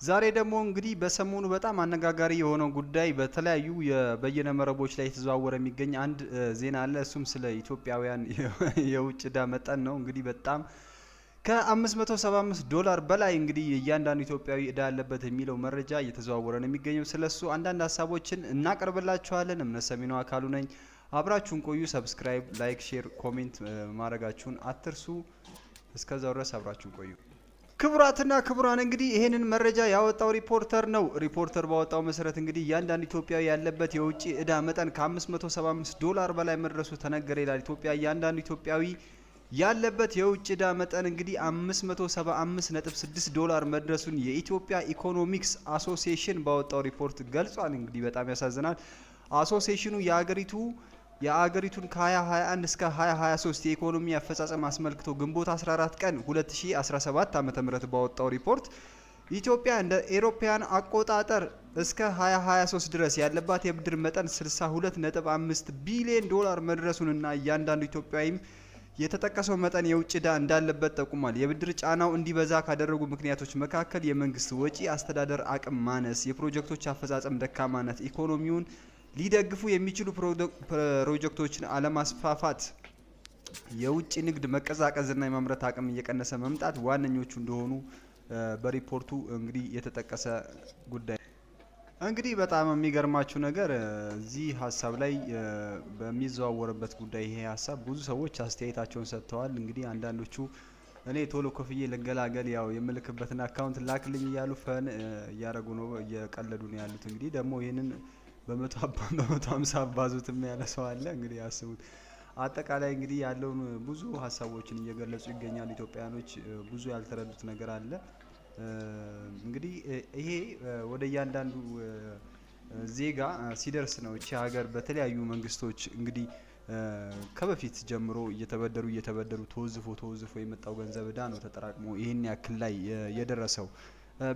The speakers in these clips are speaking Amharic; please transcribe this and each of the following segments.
ዛሬ ደግሞ እንግዲህ በሰሞኑ በጣም አነጋጋሪ የሆነው ጉዳይ በተለያዩ የበየነ መረቦች ላይ የተዘዋወረ የሚገኝ አንድ ዜና አለ። እሱም ስለ ኢትዮጵያውያን የውጭ ዕዳ መጠን ነው። እንግዲህ በጣም ከ575 ዶላር በላይ እንግዲህ እያንዳንዱ ኢትዮጵያዊ ዕዳ ያለበት የሚለው መረጃ እየተዘዋወረ ነው የሚገኘው። ስለሱ አንዳንድ ሀሳቦችን እናቀርብላችኋለን። እምነት ሰሚነው አካሉ ነኝ። አብራችሁን ቆዩ። ሰብስክራይብ፣ ላይክ፣ ሼር፣ ኮሜንት ማድረጋችሁን አትርሱ። እስከዛው ድረስ አብራችሁን ቆዩ። ክቡራትና ክቡራን እንግዲህ ይሄንን መረጃ ያወጣው ሪፖርተር ነው። ሪፖርተር ባወጣው መሰረት እንግዲህ እያንዳንዱ ኢትዮጵያዊ ያለበት የውጭ ዕዳ መጠን ከ575 ዶላር በላይ መድረሱ ተነገረ ይላል። እያንዳንዱ ኢትዮጵያዊ ያለበት የውጭ ዕዳ መጠን እንግዲህ 575.6 ዶላር መድረሱን የኢትዮጵያ ኢኮኖሚክስ አሶሲዬሽን ባወጣው ሪፖርት ገልጿል። እንግዲህ በጣም ያሳዝናል። አሶሲዬሽኑ የአገሪቱን ከ2021 እስከ 2023 የኢኮኖሚ አፈጻጸም አስመልክቶ ግንቦት 14 ቀን 2017 ዓ.ም ባወጣው ሪፖርት ኢትዮጵያ እንደ ኤሮፓያን አቆጣጠር እስከ 2023 ድረስ ያለባት የብድር መጠን 62.5 ቢሊዮን ዶላር መድረሱንና እያንዳንዱ ኢትዮጵያዊም የተጠቀሰው መጠን የውጭ ዕዳ እንዳለበት ጠቁሟል። የብድር ጫናው እንዲበዛ ካደረጉ ምክንያቶች መካከል የመንግስት ወጪ አስተዳደር አቅም ማነስ፣ የፕሮጀክቶች አፈጻጸም ደካማነት፣ ኢኮኖሚውን ሊደግፉ የሚችሉ ፕሮጀክቶችን አለማስፋፋት፣ የውጭ ንግድ መቀዛቀዝና የማምረት አቅም እየቀነሰ መምጣት ዋነኞቹ እንደሆኑ በሪፖርቱ እንግዲህ የተጠቀሰ ጉዳይ። እንግዲህ በጣም የሚገርማችሁ ነገር እዚህ ሀሳብ ላይ በሚዘዋወርበት ጉዳይ ይሄ ሀሳብ ብዙ ሰዎች አስተያየታቸውን ሰጥተዋል። እንግዲህ አንዳንዶቹ እኔ ቶሎ ኮፍዬ ልገላገል ያው የምልክበትን አካውንት ላክልኝ እያሉ ፈን እያደረጉ ነው፣ እየቀለዱ ነው ያሉት። እንግዲህ ደግሞ ይህንን በ150 አባዙትም ያለ ሰው አለ። እንግዲህ ያስቡት። አጠቃላይ እንግዲህ ያለውን ብዙ ሀሳቦችን እየገለጹ ይገኛሉ። ኢትዮጵያኖች ብዙ ያልተረዱት ነገር አለ። እንግዲህ ይሄ ወደ እያንዳንዱ ዜጋ ሲደርስ ነው እቺ ሀገር በተለያዩ መንግስቶች እንግዲህ ከበፊት ጀምሮ እየተበደሩ ተወዝፎ የመጣው ገንዘብ ዕዳ ነው ተጠራቅሞ ይሄን ያክል ላይ የደረሰው።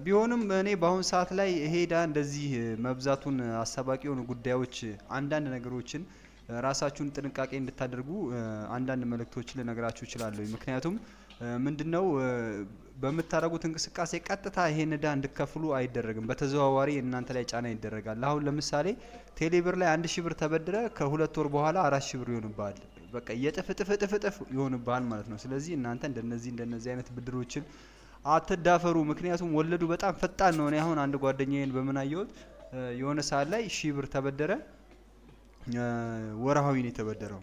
ቢሆንም እኔ በአሁን ሰዓት ላይ ይሄ ዕዳ እንደዚህ መብዛቱን አሳባቂ የሆኑ ጉዳዮች አንዳንድ ነገሮችን ራሳችሁን ጥንቃቄ እንድታደርጉ አንዳንድ መልእክቶችን ልነግራችሁ እችላለሁ። ምክንያቱም ምንድነው በምታደርጉት እንቅስቃሴ ቀጥታ ይሄን ዕዳ እንድከፍሉ አይደረግም። በተዘዋዋሪ እናንተ ላይ ጫና ይደረጋል። አሁን ለምሳሌ ቴሌብር ላይ 1000 ብር ተበድረ ከ2 ወር በኋላ 4000 ብር ይሆንብሃል። በቃ የጥፍ ይሆንብሃል ማለት ነው። ስለዚህ እናንተ እንደነዚህ አይነት ብድሮችን አትዳፈሩ። ምክንያቱም ወለዱ በጣም ፈጣን ነው። እኔ አሁን አንድ ጓደኛዬን በምን አየሁት፣ የሆነ ሰዓት ላይ 1000 ብር ተበደረ። ወርሃዊ ነው የተበደረው።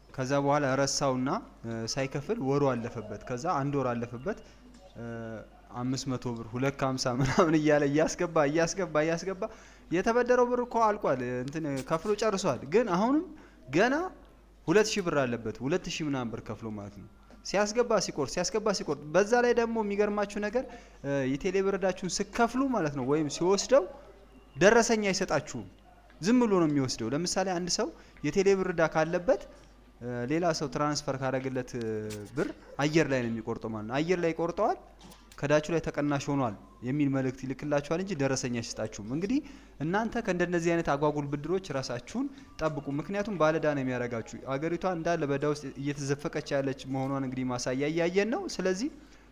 ከዛ በኋላ ረሳውና ሳይከፍል ወሩ አለፈበት። ከዛ አንድ ወር አለፈበት። 500 ብር 250 ምናምን እያለ እያስገባ የተበደረው ብር እኮ አልቋል፣ እንትን ከፍሎ ጨርሷል። ግን አሁንም ገና 2000 ብር አለበት። 2000 ምናምን ብር ከፍሎ ማለት ነው። ሲያስገባ ሲቆርጥ በዛ ላይ ደግሞ የሚገርማችሁ ነገር የቴሌብር ዕዳችሁን ስከፍሉ ማለት ነው ወይም ሲወስደው ደረሰኛ አይሰጣችሁም። ዝም ብሎ ነው የሚወስደው። ለምሳሌ አንድ ሰው የቴሌብር ዕዳ ካለበት ሌላ ሰው ትራንስፈር ካደረገለት ብር አየር ላይ ነው የሚቆርጠው ማለት ነው። አየር ላይ ቆርጠዋል፣ ከዳችሁ ላይ ተቀናሽ ሆኗል የሚል መልእክት ይልክላችኋል እንጂ ደረሰኛ አይሰጣችሁም። እንግዲህ እናንተ ከእንደነዚህ አይነት አጓጉል ብድሮች ራሳችሁን ጠብቁ። ምክንያቱም ባለዕዳ ነው የሚያደርጋችሁ። አገሪቷ እንዳለ በዕዳ ውስጥ እየተዘፈቀች ያለች መሆኗን እንግዲህ ማሳያ እያየን ነው። ስለዚህ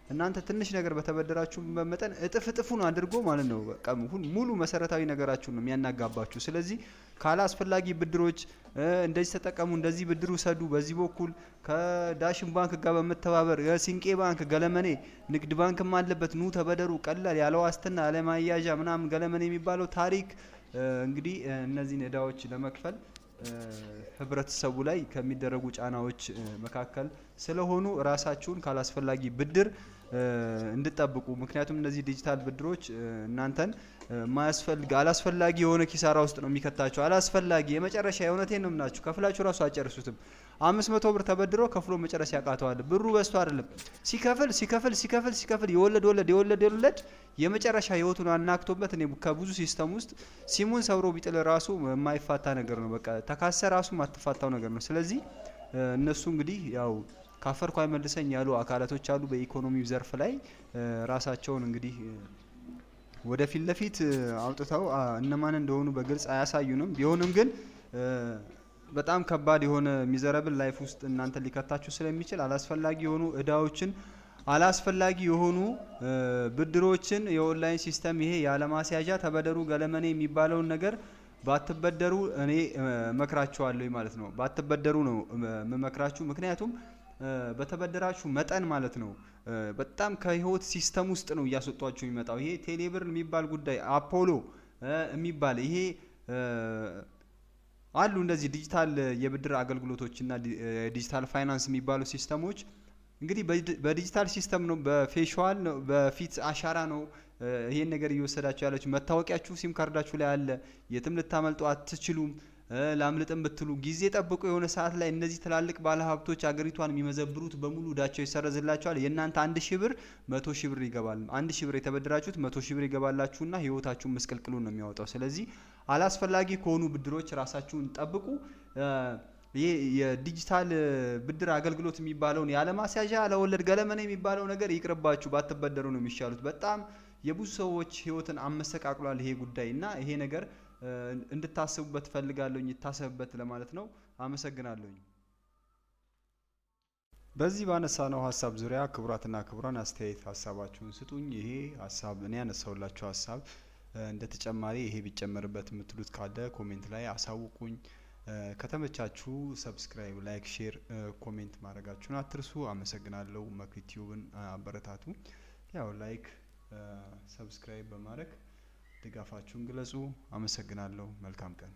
እናንተ ትንሽ ነገር በተበደራችሁ መጠን እጥፉን አድርጎ ማለት ነው በቃ ሙሉ መሰረታዊ ነገራችሁን ነው የሚያናጋባችሁ። ስለዚህ ካላስፈላጊ ብድሮች እንደዚህ ተጠቀሙ፣ እንደዚህ ብድሩ ሰዱ። በዚህ በኩል ከዳሽን ባንክ ጋር በመተባበር የሲንቄ ባንክ ገለመኔ፣ ንግድ ባንክም አለበት፣ ኑ ተበደሩ፣ ቀላል ያለ ዋስትና ያለ ማያዣ ምናምን ገለመኔ የሚባለው ታሪክ እንግዲህ እነዚህን ዕዳዎች ለመክፈል ህብረተሰቡ ላይ ከሚደረጉ ጫናዎች መካከል ስለሆኑ ራሳችሁን ካላስፈላጊ ብድር እንድጠብቁ። ምክንያቱም እነዚህ ዲጂታል ብድሮች እናንተን አላስፈላጊ የሆነ ኪሳራ ውስጥ ነው የሚከታቸው። አላስፈላጊ የመጨረሻ የእውነቴን ነው የምላችሁ፣ ከፍላችሁ ራሱ አጨርሱትም። 500 ብር ተበድሮ ከፍሎ መጨረሻ ያቃተዋል። ብሩ በዝቶ አይደለም ሲከፍል የወለድ የመጨረሻ ህይወቱን አናክቶበት። እኔ ከብዙ ሲስተም ውስጥ ሲሙን ሰብሮ ቢጥል ራሱ የማይፋታ ነገር ነው። በቃ ተካሰ ራሱ ማትፋታው ነገር ነው። ስለዚህ እነሱ እንግዲህ ያው ካፈርኩ አይመልሰኝ ያሉ አካላቶች አሉ በኢኮኖሚው ዘርፍ ላይ ራሳቸውን እንግዲህ ወደፊት ለፊት አውጥተው እነማን እንደሆኑ በግልጽ አያሳዩንም። ቢሆንም ግን በጣም ከባድ የሆነ ሚዘረብል ላይፍ ውስጥ እናንተ ሊከታችሁ ስለሚችል አላስፈላጊ የሆኑ እዳዎችን አላስፈላጊ የሆኑ ብድሮችን የኦንላይን ሲስተም ይሄ ያለማስያዣ ተበደሩ ገለመኔ የሚባለውን ነገር ባትበደሩ እኔ መክራችኋለሁ ማለት ነው። ባትበደሩ ነው መመክራችሁ። ምክንያቱም በተበደራችሁ መጠን ማለት ነው በጣም ከህይወት ሲስተም ውስጥ ነው እያስወጧችሁ የሚመጣው። ይሄ ቴሌብር የሚባል ጉዳይ አፖሎ የሚባል ይሄ አሉ እንደዚህ ዲጂታል የብድር አገልግሎቶችና ዲጂታል ፋይናንስ የሚባሉ ሲስተሞች እንግዲህ በዲጂታል ሲስተም ነው፣ በፌሻል ነው፣ በፊት አሻራ ነው ይሄን ነገር እየወሰዳችሁ ያላችሁ። መታወቂያችሁ ሲም ካርዳችሁ ላይ አለ። የትም ልታመልጡ አትችሉም። ላምልጥም ብትሉ ጊዜ ጠብቆ የሆነ ሰዓት ላይ እነዚህ ትላልቅ ባለሀብቶች አገሪቷን የሚመዘብሩት በሙሉ እዳቸው ይሰረዝላቸዋል። የእናንተ 1000 ብር 100 ብር ይገባል። 1000 ብር የተበደራችሁት 100 ብር ይገባላችሁና ህይወታችሁን መስቀልቅሉን ነው የሚያወጣው። ስለዚህ አላስፈላጊ ከሆኑ ብድሮች ራሳችሁን ጠብቁ። ይሄ የዲጂታል ብድር አገልግሎት የሚባለውን ያለማስያዣ ለወለድ ገለመኔ የሚባለው ነገር ይቅርባችሁ፣ ባትበደሩ ነው የሚሻሉት። በጣም የብዙ ሰዎች ህይወትን አመሰቃቅሏል ይሄ ጉዳይ እና ይሄ ነገር እንድታስቡበት ፈልጋለሁኝ። ይታሰብበት ለማለት ነው። አመሰግናለሁኝ። በዚህ ባነሳነው ሀሳብ ዙሪያ ክቡራትና ክቡራን አስተያየት ሀሳባችሁን ስጡኝ። ይሄ ሀሳብ እኔ ያነሳውላችሁ ሀሳብ እንደ ተጨማሪ ይሄ ቢጨመርበት የምትሉት ካለ ኮሜንት ላይ አሳውቁኝ። ከተመቻችሁ ሰብስክራይብ፣ ላይክ፣ ሼር፣ ኮሜንት ማድረጋችሁን አትርሱ። አመሰግናለሁ። መክቲዩብን አበረታቱ። ያው ላይክ ሰብስክራይብ በማድረግ ድጋፋችሁን ግለጹ። አመሰግናለሁ። መልካም ቀን